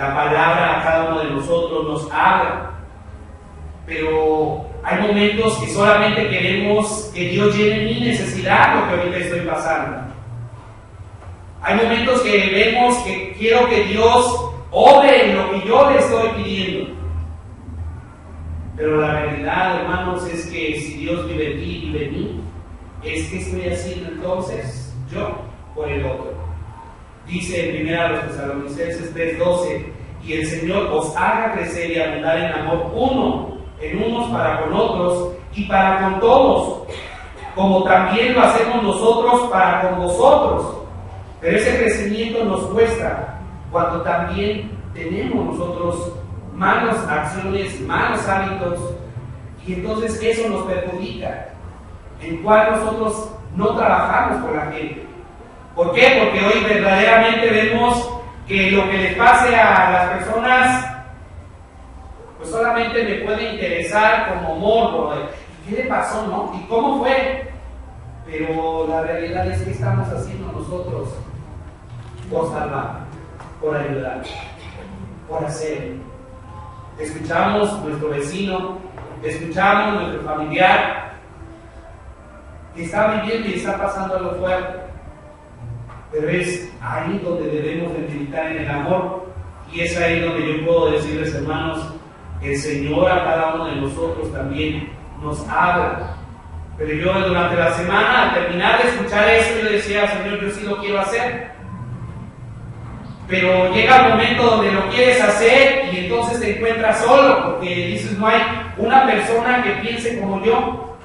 la palabra a cada uno de nosotros nos habla, pero hay momentos que solamente queremos que Dios llene mi necesidad, lo que ahorita estoy pasando. Hay momentos que vemos que quiero que Dios obre en lo que yo le estoy pidiendo. Pero la realidad, hermanos, es que si Dios vive en ti y vive en mí, es que estoy haciendo entonces yo por el otro. Dice en 1 Tesalonicenses 3:12, y el Señor os haga crecer y abundar en amor en unos para con otros y para con todos, como también lo hacemos nosotros para con vosotros. Pero ese crecimiento nos cuesta cuando también tenemos nosotros malas acciones, malos hábitos, y entonces eso nos perjudica, en cual nosotros no trabajamos con la gente. ¿Por qué? Porque hoy verdaderamente vemos que lo que le pase a las personas pues solamente me puede interesar como morbo. ¿Qué le pasó, no? ¿Y cómo fue? Pero la realidad es que estamos haciendo nosotros por salvar, por ayudar, por hacer. Escuchamos nuestro vecino, escuchamos nuestro familiar que está viviendo y está pasando algo fuerte, pero es ahí donde debemos de meditar en el amor, y es ahí donde yo puedo decirles, hermanos, el Señor a cada uno de nosotros también nos habla. Pero yo durante la semana, al terminar de escuchar eso, yo decía, Señor, yo sí lo quiero hacer. Pero llega el momento donde lo quieres hacer y entonces te encuentras solo, porque dices, no hay una persona que piense como yo.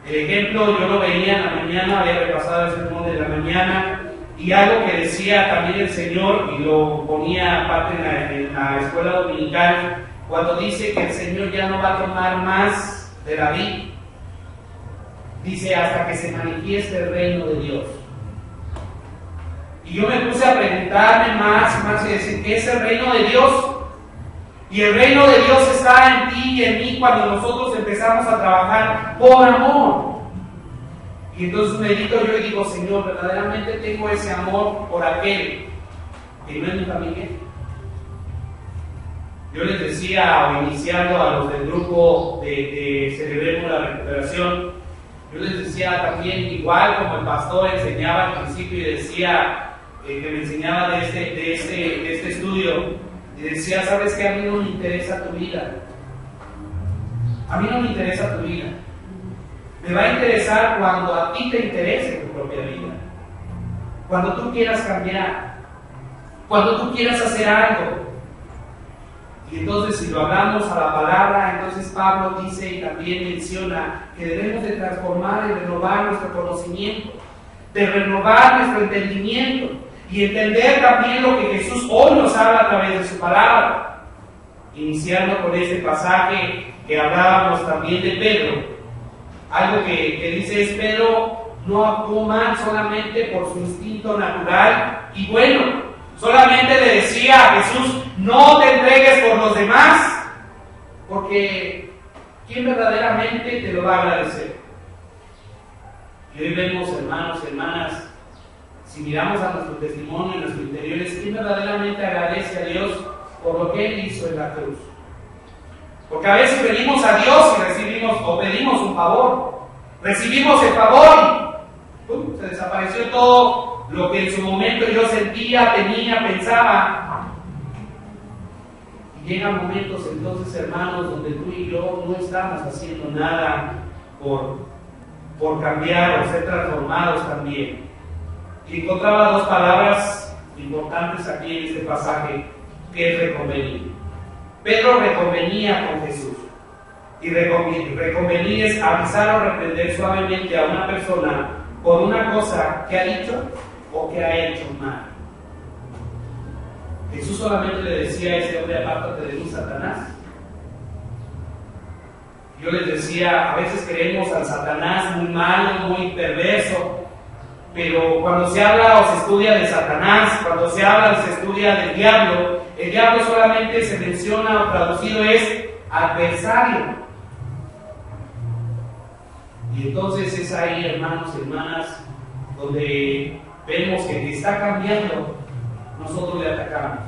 El ejemplo yo lo veía en la mañana, había repasado el sermón de la mañana, y algo que decía también el Señor, y lo ponía aparte en la escuela dominical, cuando dice que el Señor ya no va a tomar más de la vid, dice hasta que se manifieste el reino de Dios. Y yo me puse a preguntarme más y decir, ¿qué es el reino de Dios? Y el reino de Dios está en ti y en mí cuando nosotros empezamos a trabajar por amor. Y entonces medito yo y digo, Señor, verdaderamente tengo ese amor por aquel que no es mi familia. Yo les decía, iniciando a los del grupo de Celebremos la Recuperación, yo les decía también, igual como el pastor enseñaba al principio y decía, que me enseñaba de este estudio, y decía, ¿sabes qué? A mí no me interesa tu vida. A mí no me interesa tu vida. Me va a interesar cuando a ti te interese tu propia vida. Cuando tú quieras cambiar. Cuando tú quieras hacer algo. Y entonces si lo hablamos a la palabra, entonces Pablo dice y también menciona que debemos de transformar y renovar nuestro conocimiento, de renovar nuestro entendimiento y entender también lo que Jesús hoy nos habla a través de su palabra. Iniciando con este pasaje que hablábamos también de Pedro, algo que dice es: Pedro no actuó mal solamente por su instinto natural y bueno, solamente le decía a Jesús, no te entregues por los demás, porque ¿quién verdaderamente te lo va a agradecer? Y hoy vemos, hermanos y hermanas, si miramos a nuestro testimonio, en nuestro interior, ¿quién verdaderamente agradece a Dios por lo que Él hizo en la cruz? Porque a veces venimos a Dios y recibimos o pedimos un favor, recibimos el favor y se desapareció todo lo que en su momento yo sentía, tenía, pensaba. Y llegan momentos entonces, hermanos, donde tú y yo no estamos haciendo nada por cambiar o ser transformados también. Y encontraba dos palabras importantes aquí en este pasaje, que es reconvenir. Pedro reconvenía con Jesús. Y reconvenir es avisar o reprender suavemente a una persona por una cosa que ha dicho o que ha hecho mal. Jesús solamente le decía a ese hombre: apártate de mí, Satanás. Yo les decía, a veces creemos al Satanás muy malo, muy perverso, pero cuando se habla o se estudia de Satanás, cuando se habla o se estudia del diablo, el diablo solamente se menciona o traducido es adversario. Y entonces es ahí, hermanos y hermanas, donde vemos que el que está cambiando, nosotros le atacamos.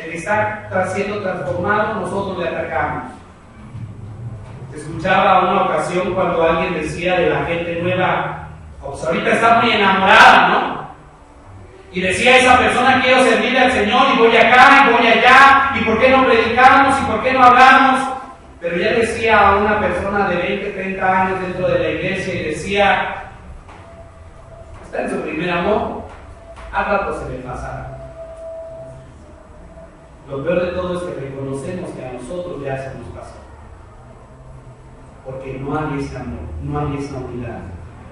el que está siendo transformado, nosotros le atacamos. Escuchaba una ocasión cuando alguien decía de la gente nueva, pues ahorita está muy enamorada, ¿no? Y decía esa persona, quiero servirle al Señor y voy acá y voy allá, y por qué no predicamos y por qué no hablamos. Pero ya decía a una persona de 20, 30 años dentro de la iglesia y decía, está en su primer amor, a rato se le pasará. Lo peor de todo es que reconocemos que a nosotros ya se nos pasó. Porque no hay ese amor, no hay esa unidad.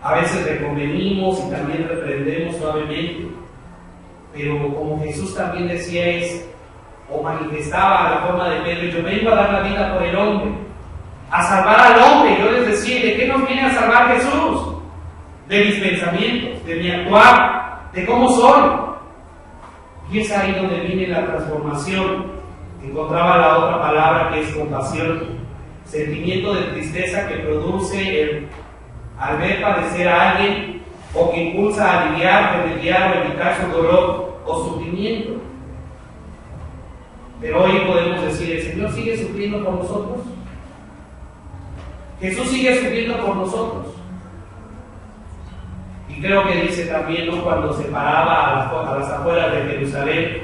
A veces reconvenimos y también reprendemos suavemente, pero como Jesús también decía o manifestaba la forma de Pedro, yo vengo a dar la vida por el hombre, a salvar al hombre. Yo les decía, ¿de qué nos viene a salvar Jesús? De mis pensamientos, de mi actuar, de cómo soy. Y es ahí donde viene la transformación. Encontraba la otra palabra que es compasión, sentimiento de tristeza que produce al ver padecer a alguien, o que impulsa a aliviar, remediar o evitar su dolor o sufrimiento. Pero hoy podemos decir, ¿el Señor sigue sufriendo por nosotros? Jesús sigue sufriendo por nosotros. Y creo que dice también, ¿no?, cuando se paraba a las afueras de Jerusalén,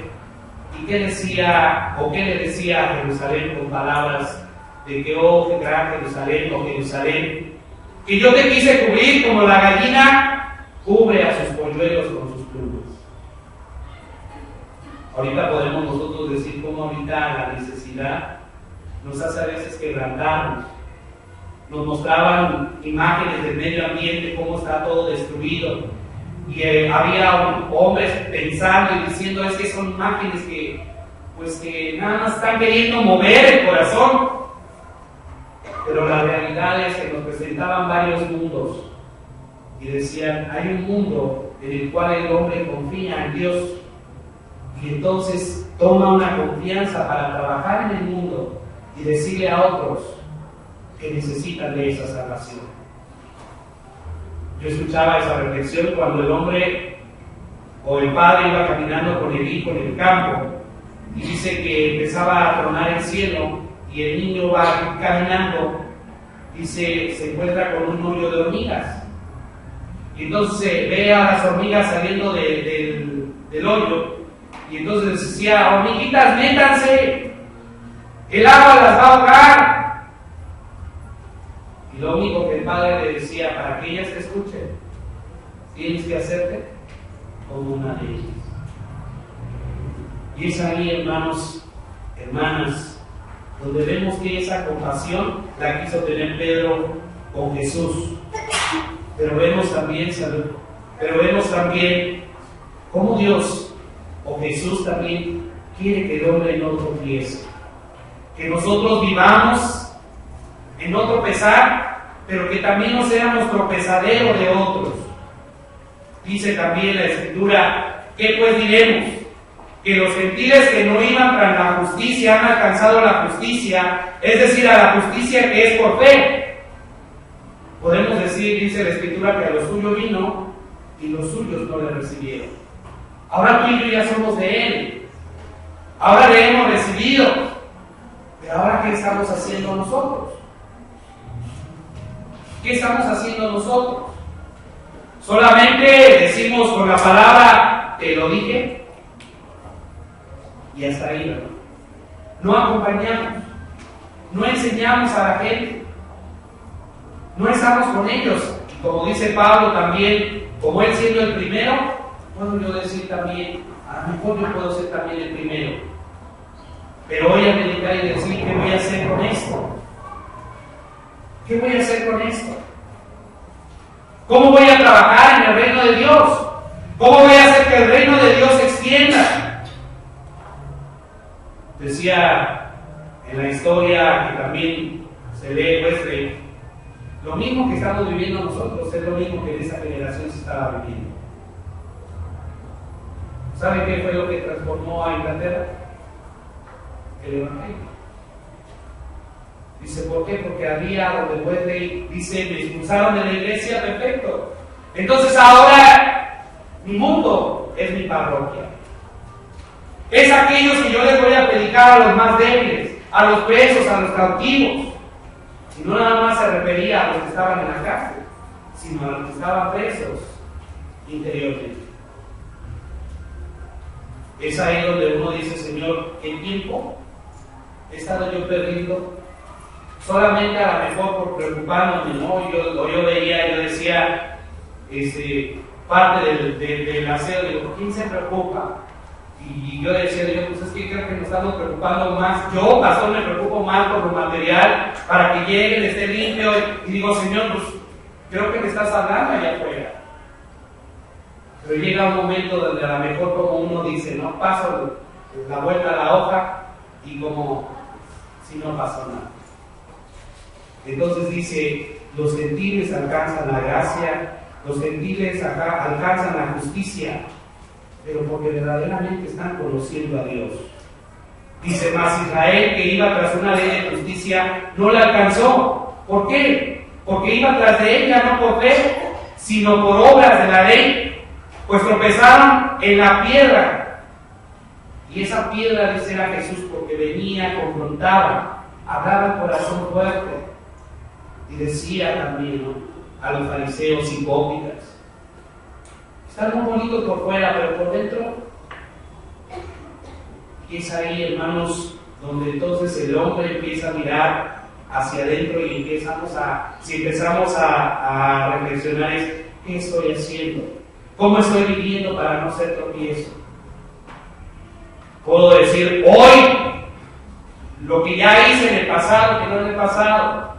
¿y qué decía, o qué le decía a Jerusalén con palabras de que, oh, gran Jerusalén, oh Jerusalén, que yo te quise cubrir como la gallina cubre a sus polluelos con sus plumas? Ahorita podemos nosotros decir cómo ahorita la necesidad nos hace a veces quebrantarnos. Nos mostraban imágenes del medio ambiente, cómo está todo destruido. Y había hombres pensando y diciendo, es que son imágenes que nada más están queriendo mover el corazón. Pero la realidad es que nos presentaban varios mundos. Y decían, hay un mundo en el cual el hombre confía en Dios. Y entonces toma una confianza para trabajar en el mundo y decirle a otros que necesitan de esa salvación. Yo escuchaba esa reflexión cuando el hombre o el padre iba caminando con el hijo en el campo y dice que empezaba a tronar el cielo y el niño va caminando, dice, se encuentra con un hoyo de hormigas y entonces ve a las hormigas saliendo del hoyo y entonces decía, hormiguitas, métanse, el agua las va a ahogar. Y lo único que el padre le decía, para que ellas te escuchen, tienes que hacerte como una de ellas. Y es ahí, hermanos, hermanas, donde vemos que esa compasión la quiso tener Pedro con Jesús. Pero vemos también cómo Dios o Jesús también quiere que el hombre no tropiece, que nosotros vivamos en no tropezar, pero que también no seamos tropezadero de otros. Dice también la Escritura, ¿qué pues diremos? Que los gentiles que no iban tras la justicia han alcanzado la justicia, es decir, a la justicia que es por fe. Podemos decir, dice la Escritura, que a lo suyo vino y los suyos no le recibieron. Ahora tú y yo ya somos de Él. Ahora le hemos recibido. Pero ahora, ¿qué estamos haciendo nosotros? ¿Qué estamos haciendo nosotros? Solamente decimos con la palabra, te lo dije, y hasta ahí, ¿verdad? No acompañamos, no enseñamos a la gente, no estamos con ellos. Y como dice Pablo también, como él siendo el primero, puedo yo decir también, a lo mejor yo puedo ser también el primero. Pero voy a meditar y decir, ¿qué voy a hacer con esto? ¿Qué voy a hacer con esto? ¿Cómo voy a trabajar en el reino de Dios? ¿Cómo voy a hacer que el reino de Dios se extienda? Decía en la historia que también se lee, pues, lo mismo que estamos viviendo nosotros es lo mismo que en esa generación se estaba viviendo. ¿Sabe qué fue lo que transformó a Inglaterra? El Evangelio. Dice, ¿por qué? Porque había donde fue rey, dice, me expulsaron de la iglesia, perfecto. Entonces ahora mi mundo es mi parroquia. Es aquellos que yo les voy a predicar a los más débiles, a los presos, a los cautivos. Y no nada más se refería a los que estaban en la cárcel, sino a los que estaban presos interiormente. Es ahí donde uno dice, Señor, ¿qué tiempo he estado yo perdido? Solamente a lo mejor por preocupándome, ¿no? Yo decía, parte del aseo, digo, ¿quién se preocupa? Y yo decía, Dios, pues es que creo que nos estamos preocupando más. Yo, pastor, me preocupo más por lo material, para que llegue, esté limpio. Y digo, Señor, pues creo que me estás hablando allá afuera. Pero llega un momento donde a lo mejor como uno dice, no, paso la vuelta a la hoja y como si no pasó nada. Entonces dice, los gentiles alcanzan la gracia, los gentiles alcanzan la justicia, pero porque verdaderamente están conociendo a Dios. Dice, mas Israel, que iba tras una ley de justicia, no la alcanzó. ¿Por qué? Porque iba tras de ella no por fe, sino por obras de la ley, pues tropezaron en la piedra. Y esa piedra, dice, era Jesús, porque venía, confrontaba, hablaba el corazón fuerte. Y decía también, ¿no?, a los fariseos hipócritas, están muy bonitos por fuera, pero por dentro. Y es ahí, hermanos, donde entonces el hombre empieza a mirar hacia adentro y si empezamos a reflexionar es, ¿qué estoy haciendo? ¿Cómo estoy viviendo para no ser tropiezo? Puedo decir hoy lo que ya hice en el pasado, que no en el pasado,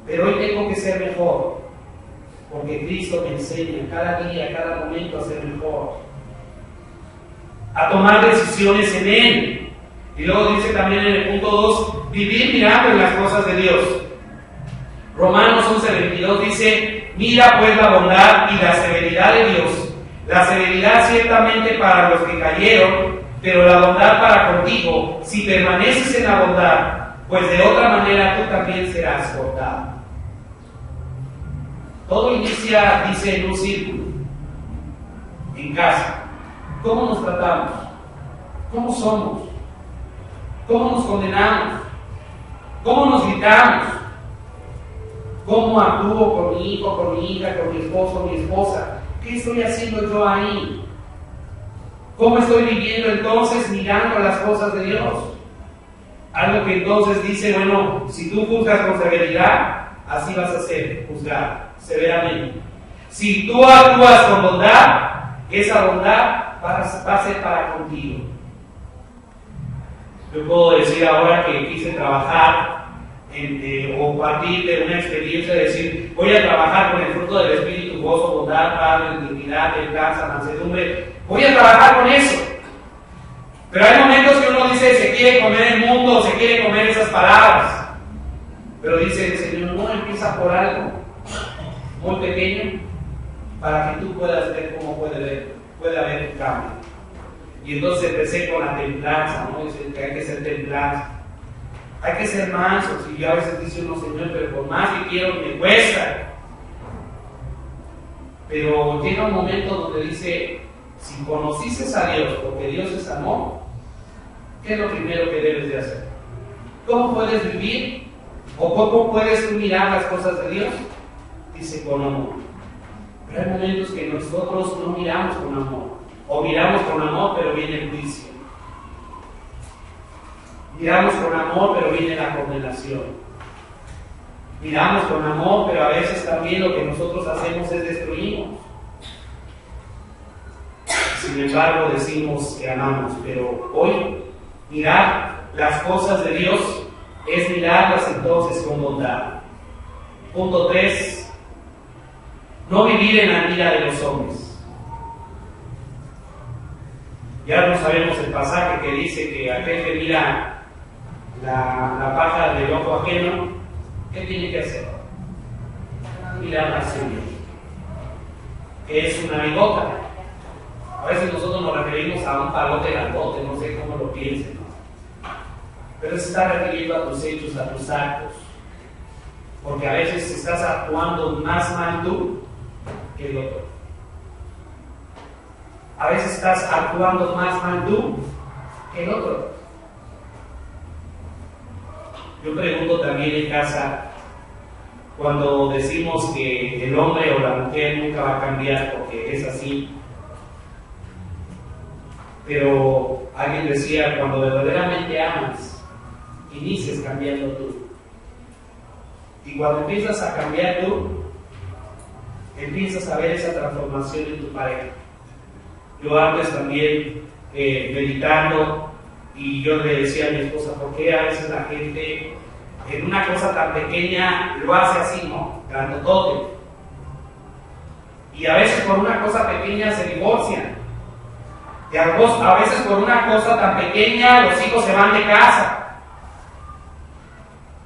pero hoy tengo que ser mejor, porque Cristo me enseña cada día, cada momento a ser mejor, a tomar decisiones en Él. Y luego dice también en el punto 2, vivir mirando en las cosas de Dios. Romanos 11:22 dice, mira pues la bondad y la severidad de Dios. La severidad ciertamente para los que cayeron, pero la bondad para contigo, si permaneces en la bondad, pues de otra manera tú también serás cortado. Todo inicia, dice, en un círculo, en casa. ¿Cómo nos tratamos? ¿Cómo somos? ¿Cómo nos condenamos? ¿Cómo nos gritamos? ¿Cómo actúo con mi hijo, con mi hija, con mi esposo, mi esposa? ¿Qué estoy haciendo yo ahí? ¿Cómo estoy viviendo entonces mirando las cosas de Dios? Algo que entonces dice, bueno, si tú juzgas con severidad, así vas a ser juzgado severamente. Si tú actúas con bondad, esa bondad va a ser para contigo. Yo puedo decir ahora que quise trabajar o partir de una experiencia de decir, voy a trabajar con el fruto del Espíritu, gozo, bondad, paz, dignidad, templanza, mansedumbre, voy a trabajar con eso. Pero hay momentos que uno dice, se quiere comer el mundo, se quiere comer esas palabras. Pero dice el Señor, no, empieza por algo muy pequeño para que tú puedas ver cómo puede haber un cambio. Y entonces empecé con la templanza, ¿no? Dice que hay que ser templanza. Hay que ser mansos, y a veces dice uno, Señor, pero por más que quiero me cuesta. Pero llega un momento donde dice, si conociste a Dios, porque Dios es amor, ¿qué es lo primero que debes de hacer? ¿Cómo puedes vivir? ¿O cómo puedes mirar las cosas de Dios? Dice, con amor. Pero hay momentos que nosotros no miramos con amor, o miramos con amor, pero viene el juicio. Miramos con amor, pero viene la condenación. Miramos con amor, pero a veces también lo que nosotros hacemos es destruirnos. Sin embargo, decimos que amamos, pero hoy mirar las cosas de Dios es mirarlas entonces con bondad. Punto 3. No vivir en la mira de los hombres. Ya no sabemos el pasaje que dice que aquel que mira la paja del ojo ajeno, ¿qué tiene que hacer? Mirar la suya, que es una bigota. A veces nosotros nos referimos a un palote grandote, no sé cómo lo piensen, ¿no? Pero se está refiriendo a tus hechos, a tus actos, porque a veces estás actuando más mal tú que el otro. A veces estás actuando más mal tú que el otro. Yo pregunto también en casa, cuando decimos que el hombre o la mujer nunca va a cambiar porque es así, pero alguien decía, cuando verdaderamente amas, inicias cambiando tú. Y cuando empiezas a cambiar tú, empiezas a ver esa transformación en tu pareja. Yo antes también meditando, y yo le decía a mi esposa, ¿por qué a veces la gente en una cosa tan pequeña lo hace así, ¿no? Grandotote. Y a veces por una cosa pequeña se divorcian. Y a veces por una cosa tan pequeña los hijos se van de casa.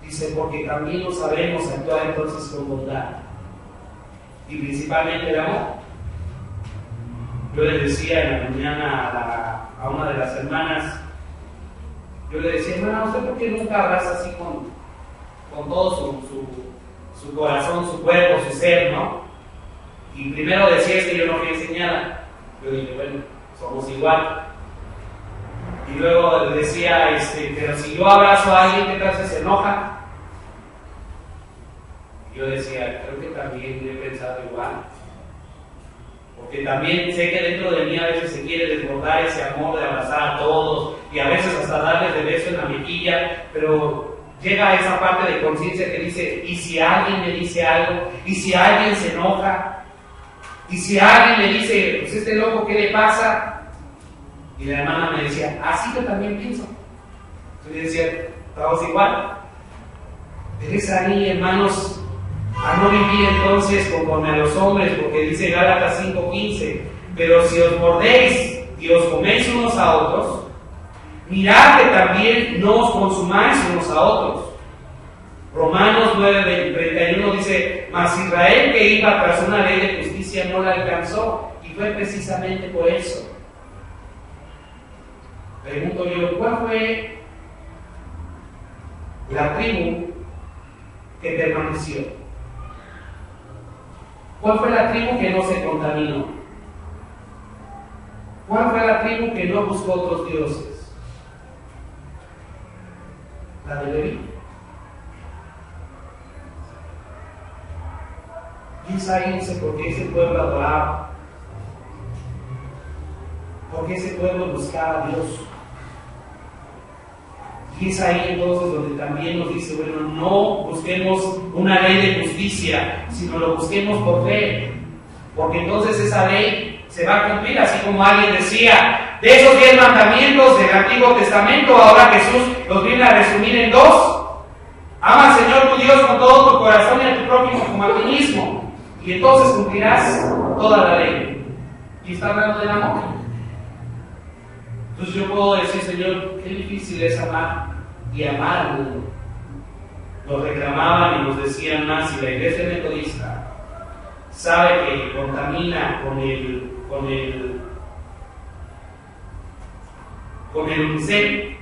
Dice, porque también no sabemos actuar entonces con bondad. Y principalmente el amor. Yo le decía en la mañana a una de las hermanas, yo le decía, hermana, ¿usted por qué nunca abraza así con todo su corazón, su cuerpo, su ser, ¿no? Y primero decía, es que yo no fui enseñada. Yo dije, bueno, somos igual. Y luego le decía, pero si yo abrazo a alguien, ¿qué tal si se enoja? Y yo decía, creo que también he pensado igual. Porque también sé que dentro de mí a veces se quiere desbordar ese amor de abrazar a todos y a veces hasta darles de beso en la mejilla, pero llega a esa parte de conciencia que dice, ¿y si alguien me dice algo? ¿Y si alguien se enoja? ¿Y si alguien me dice, pues este loco, qué le pasa? Y la hermana me decía, así yo también pienso. Yo le decía, estamos igual. Pero es ahí, hermanos, a no vivir entonces conforme a los hombres, porque dice Gálatas 5:15, pero si os mordéis y os coméis unos a otros, mirad que también no os consumáis unos a otros. Romanos 9:31 dice, mas Israel que iba tras una ley de justicia no la alcanzó, y fue precisamente por eso. Pregunto yo, ¿cuál fue la tribu que permaneció? ¿Cuál fue la tribu que no se contaminó? ¿Cuál fue la tribu que no buscó otros dioses? La de Leví. Y es ahí, dice, porque ese pueblo adoraba, porque ese pueblo buscaba a Dios. Y es ahí entonces donde también nos dice, bueno, no busquemos una ley de justicia, sino lo busquemos por fe, porque entonces esa ley se va a cumplir, así como alguien decía, de esos 10 mandamientos del Antiguo Testamento, ahora Jesús los viene a resumir en 2. Ama al Señor tu Dios con todo tu corazón y a tu prójimo como a ti mismo, y entonces cumplirás toda la ley. Y está hablando del amor. Entonces yo puedo decir, Señor, qué difícil es amar y amar al mundo. Nos reclamaban y nos decían más, y la iglesia metodista sabe que contamina con el unicel.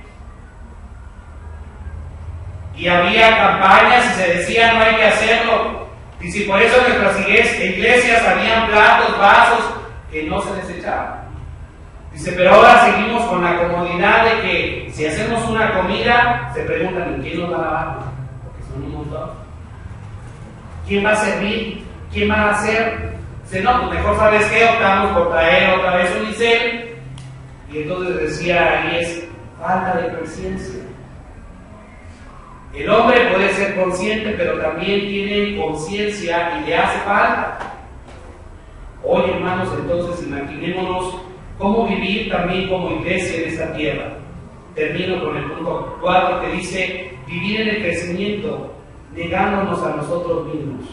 Y había campañas y se decía no hay que hacerlo. Y si por eso en nuestras iglesias habían platos, vasos que no se desechaban. Dice, pero ahora seguimos con la comodidad de que si hacemos una comida, se preguntan, ¿quién nos va a lavar? Porque son un montón. ¿Quién va a servir? ¿Quién va a hacer? Dice, no, pues mejor, ¿sabes qué? Optamos por traer otra vez un unicel. Y entonces decía, ahí es falta de conciencia. El hombre puede ser consciente, pero también tiene conciencia y le hace falta. Hoy, hermanos, entonces imaginémonos cómo vivir también como iglesia en esta tierra. Termino con el punto 4 que dice, vivir en el crecimiento, negándonos a nosotros mismos.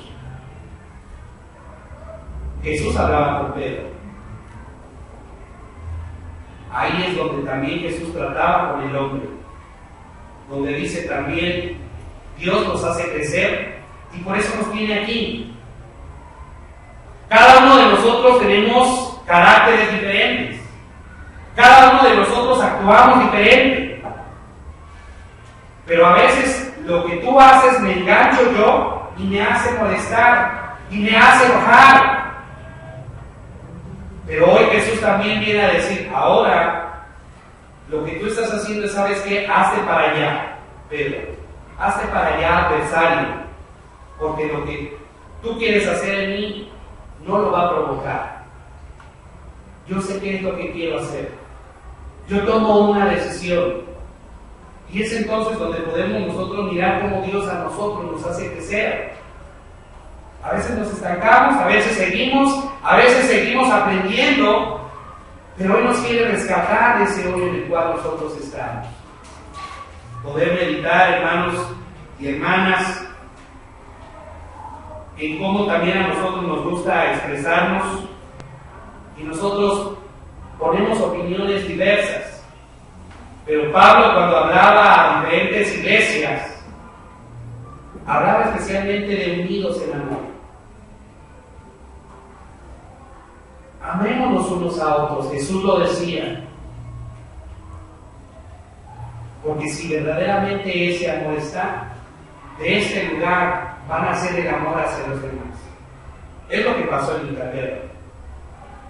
Jesús hablaba con Pedro. Ahí es donde también Jesús trataba con el hombre. Donde dice también, Dios nos hace crecer y por eso nos tiene aquí. Cada uno de nosotros tenemos caracteres diferentes. Cada uno de nosotros actuamos diferente. Pero a veces lo que tú haces me engancho yo y me hace molestar y me hace enojar. Pero hoy Jesús también viene a decir, ahora Lo que tú estás haciendo es, ¿sabes qué? Hazte para allá, Pedro. Hazte para allá, adversario. Porque lo que tú quieres hacer en mí no lo va a provocar. Yo sé qué es lo que quiero hacer. Yo tomo una decisión. Y es entonces donde podemos nosotros mirar cómo Dios a nosotros nos hace crecer. A veces nos estancamos, a veces seguimos aprendiendo, pero Él nos quiere rescatar de ese hoyo en el cual nosotros estamos. Poder meditar, hermanos y hermanas, en cómo también a nosotros nos gusta expresarnos y nosotros ponemos opiniones diversas. Pero Pablo, cuando hablaba a diferentes iglesias, hablaba especialmente de unidos en amor. Amémonos unos a otros, Jesús lo decía. Porque si verdaderamente ese amor está, de este lugar van a ser el amor hacia los demás. Es lo que pasó en Inglaterra.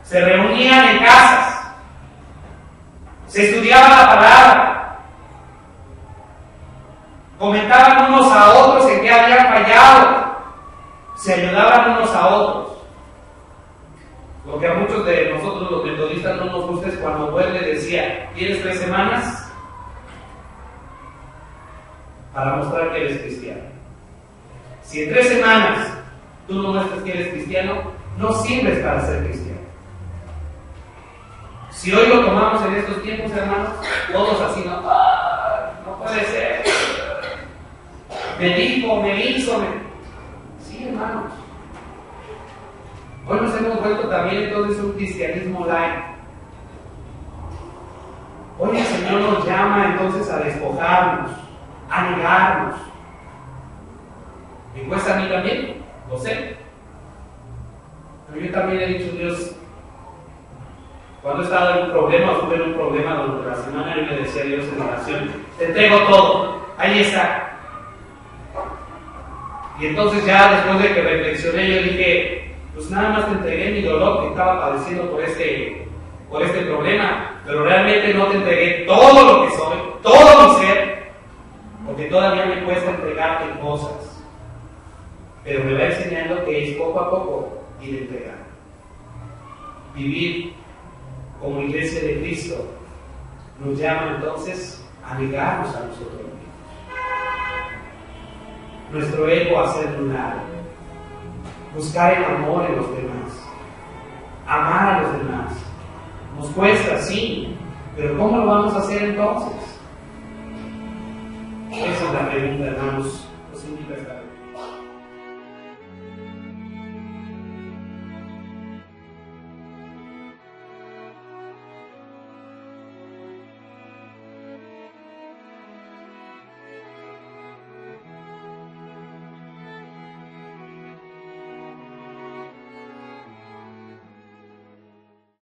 Se reunían en casas, se estudiaba la palabra, comentaban unos a otros en qué habían fallado, se ayudaban unos a otros. Lo que a muchos de nosotros los metodistas no nos gusta es cuando vuelve decía, ¿tienes 3 semanas? Para mostrar que eres cristiano. Si en 3 semanas tú no muestras que eres cristiano, no sirves para ser cristiano. Si hoy lo tomamos en estos tiempos, hermanos, todos así, no puede ser. Me dijo, me hizo, Sí, hermanos. Hoy nos hemos vuelto también entonces un cristianismo light. Hoy el Señor nos llama entonces a despojarnos, a negarnos. Me cuesta a mí también, lo sé. Pero yo también he dicho, Dios, cuando he estado en un problema, o estuve en un problema durante la semana, yo le decía a Dios en oración, te entrego todo, ahí está. Y entonces ya después de que reflexioné, yo dije, pues nada más te entregué mi dolor que estaba padeciendo por este problema, pero realmente no te entregué todo lo que soy, todo mi ser, porque todavía me cuesta entregarte cosas. Pero me va enseñando que es poco a poco ir entregando. Vivir como iglesia de Cristo nos llama entonces a negarnos a nosotros mismos. Nuestro ego a hacer un lado. Buscar el amor en los demás. Amar a los demás. Nos cuesta, sí, pero ¿cómo lo vamos a hacer entonces? Esa es la pregunta, hermanos.